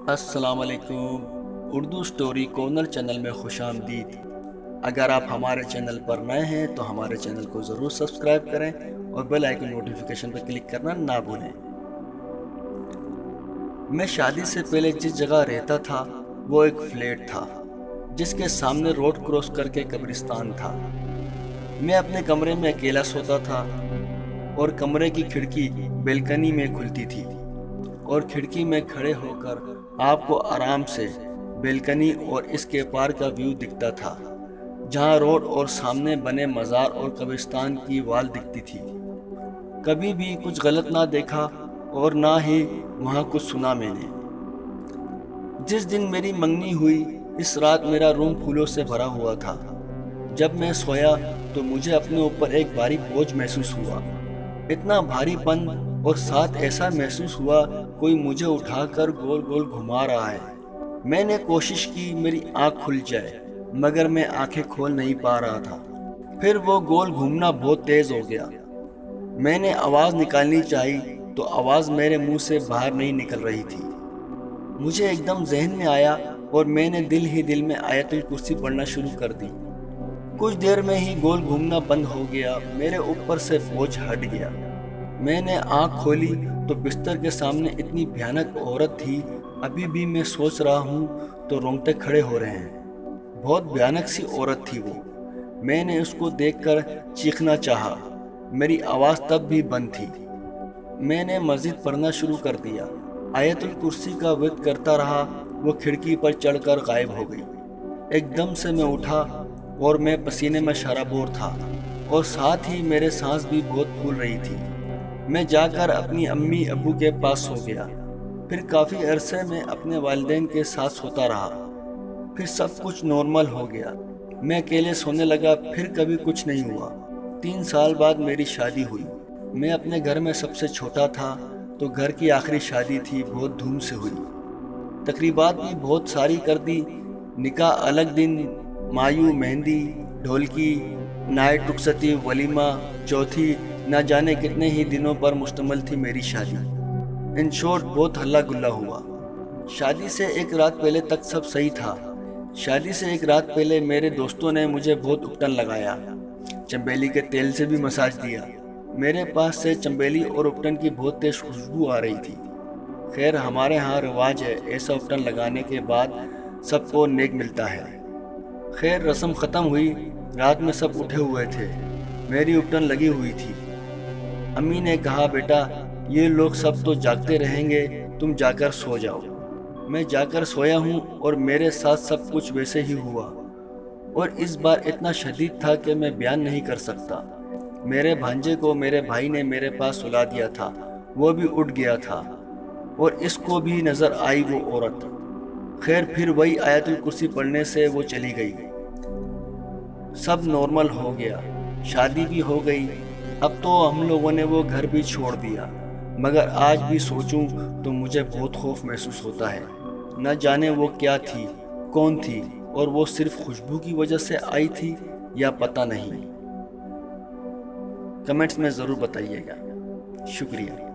السلام علیکم، Urdu story corner channel میں خوش آمدید۔ اگر آپ ہمارے چینل پر نئے ہیں تو ہمارے چینل کو ضرور سبسکرائب کریں اور بیل آئیکن نوٹیفیکیشن پر کلک کرنا نہ بھولیں۔ میں شادی سے پہلے جس جگہ رہتا تھا وہ ایک فلیٹ تھا جس کے سامنے روڈ کراس کر کے قبرستان تھا۔ میں اپنے کمرے میں اکیلا سوتا تھا اور کمرے کی کھڑکی بیلکنی میں کھلتی تھی اور کھڑکی میں کھڑے ہو کر آپ کو آرام سے بیلکنی اور اس کے پار کا ویو دکھتا تھا، جہاں روڈ اور سامنے بنے مزار اور قبرستان کی وال دکھتی تھی۔ کبھی بھی کچھ غلط نہ دیکھا اور نہ ہی وہاں کچھ سنا میں نے۔ جس دن میری منگنی ہوئی اس رات میرا روم پھولوں سے بھرا ہوا تھا۔ جب میں سویا تو مجھے اپنے اوپر ایک بھاری بوجھ محسوس ہوا، اتنا بھاری پن، اور ساتھ ایسا محسوس ہوا کوئی مجھے اٹھا کر گول گول گھما رہا ہے۔ میں نے کوشش کی میری آنکھ کھل جائے مگر میں آنکھیں کھول نہیں پا رہا تھا۔ پھر وہ گول گھومنا بہت تیز ہو گیا۔ میں نے آواز نکالنی چاہی تو آواز میرے منہ سے باہر نہیں نکل رہی تھی۔ مجھے ایک دم ذہن میں آیا اور میں نے دل ہی دل میں آیت الکرسی پڑھنا شروع کر دی۔ کچھ دیر میں ہی گول گھومنا بند ہو گیا، میرے اوپر سے بوجھ ہٹ گیا۔ میں نے آنکھ کھولی تو بستر کے سامنے اتنی بھیانک عورت تھی، ابھی بھی میں سوچ رہا ہوں تو رونگٹے کھڑے ہو رہے ہیں۔ بہت بھیانک سی عورت تھی وہ۔ میں نے اس کو دیکھ کر چیخنا چاہا، میری آواز تب بھی بند تھی۔ میں نے مزید پڑھنا شروع کر دیا، آیت الکرسی کا ورد کرتا رہا۔ وہ کھڑکی پر چڑھ کر غائب ہو گئی۔ ایک دم سے میں اٹھا اور میں پسینے میں شرابور تھا اور ساتھ ہی میرے سانس بھی بہت پھول رہی تھی۔ میں جا کر اپنی امی ابو کے پاس سو گیا۔ پھر کافی عرصے میں اپنے والدین کے ساتھ سوتا رہا۔ پھر سب کچھ نارمل ہو گیا۔ میں اکیلے سونے لگا، پھر کبھی کچھ نہیں ہوا۔ 3 سال بعد میری شادی ہوئی۔ میں اپنے گھر میں سب سے چھوٹا تھا تو گھر کی آخری شادی تھی، بہت دھوم سے ہوئی۔ تقریبات بھی بہت ساری کر دی، نکاح الگ دن، مایو، مہندی، ڈھولکی، نائٹ، رخصتی، ولیمہ، چوتھی، نہ جانے کتنے ہی دنوں پر مشتمل تھی میری شادی۔ ان شارٹ بہت ہلا گلا ہوا۔ شادی سے ایک رات پہلے تک سب صحیح تھا۔ شادی سے ایک رات پہلے میرے دوستوں نے مجھے بہت اپٹن لگایا، چنبیلی کے تیل سے بھی مساج دیا۔ میرے پاس سے چنبیلی اور اپٹن کی بہت تیز خوشبو آ رہی تھی۔ خیر ہمارے ہاں رواج ہے، ایسا اپٹن لگانے کے بعد سب کو نیک ملتا ہے۔ خیر رسم ختم ہوئی، رات میں سب اٹھے ہوئے تھے، میری اپٹن لگی ہوئی تھی۔ امی نے کہا، بیٹا یہ لوگ سب تو جاگتے رہیں گے، تم جا کر سو جاؤ۔ میں جا کر سویا ہوں اور میرے ساتھ سب کچھ ویسے ہی ہوا، اور اس بار اتنا شدید تھا کہ میں بیان نہیں کر سکتا۔ میرے بھانجے کو میرے بھائی نے میرے پاس سلا دیا تھا، وہ بھی اٹھ گیا تھا اور اس کو بھی نظر آئی وہ عورت۔ خیر پھر وہی آیت الکرسی پڑھنے سے وہ چلی گئی۔ سب نارمل ہو گیا، شادی بھی ہو گئی۔ اب تو ہم لوگوں نے وہ گھر بھی چھوڑ دیا، مگر آج بھی سوچوں تو مجھے بہت خوف محسوس ہوتا ہے۔ نہ جانے وہ کیا تھی، کون تھی، اور وہ صرف خوشبو کی وجہ سے آئی تھی یا پتہ نہیں۔ کمنٹس میں ضرور بتائیے گا۔ شکریہ۔